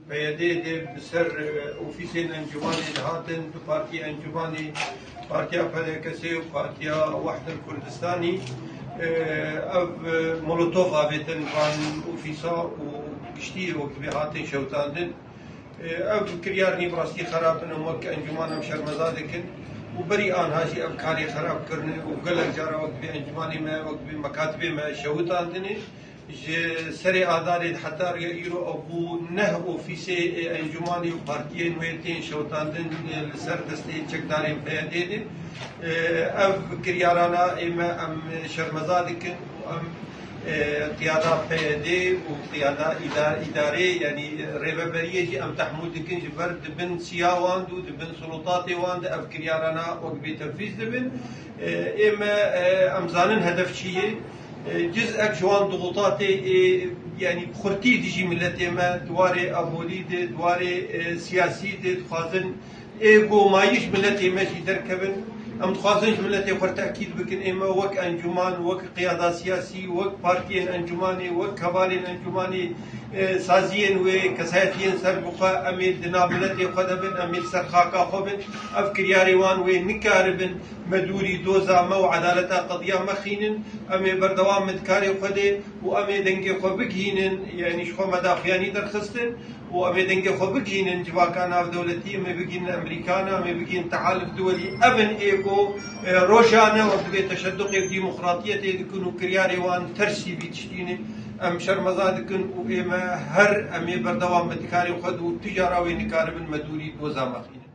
بيدي بسر اوفيسين انجماني هاتن بارتي انجماني بارتيا فلكسي وبارتيا وحدة الكردستاني اف مولوتوف افيتن فان اوفيسا وكشتي وكبي هاتن شوتاندن اف كريارني براستي خرابن ومك انجمان مشر مزادكن وبري ان هاشي افكاري خراب كرن وقلق جارا وكبي انجماني ما وكبي مكاتبي ما شوتاندني سري آداري حتى يرو أبو نه أوفيسي أنجماني وبارتيين ويتين شوتاندن لسر دستي تشكدارين بيدين أف كريارانا إما أم شرمزادكن أم قيادة بيدي وقيادة إدارية يعني ريبابرية أم تحمودكن جبر دبن سياوان دو دبن سلطاتي وان أف كريارانا وقبي تنفيذ دبن إما أمزانن هدف شيء جزء جوان ضغوطاتي يعني بخرتي ديجي ملتي ما دواري أبوليد دواري سياسي تخازن إيجو مايش ملتي ماشي دركبن أم تخازن ملتي وخر تأكيد بكن إما وك أنجمان وك قيادة سياسي وك بارتيين أنجماني وك كبالين أنجماني سازيين وكساتين سربقا أمير دنابلتي خدبن أمير سرخاكا خبن أفكرياري وان ونكاربن مدوري دوزا مو عدالة قضية مخينن أمي بردوام مدكاري خده وأمي دنجي خبكينن يعني شخو مدافعاني درخستن وأمي دنجي خبكينن جواكانا في دولتي أمي بقين أمريكانا أمي بقين تحالف دولي أبن إيكو روشانا وقبي تشدق الديمقراطية يكونوا كرياري وان ترسي بيتشتيني أم شرمزادكن وإما هر أمي بردوام مدكاري خده تجارة ونكاربن مدوري دوزا مخينن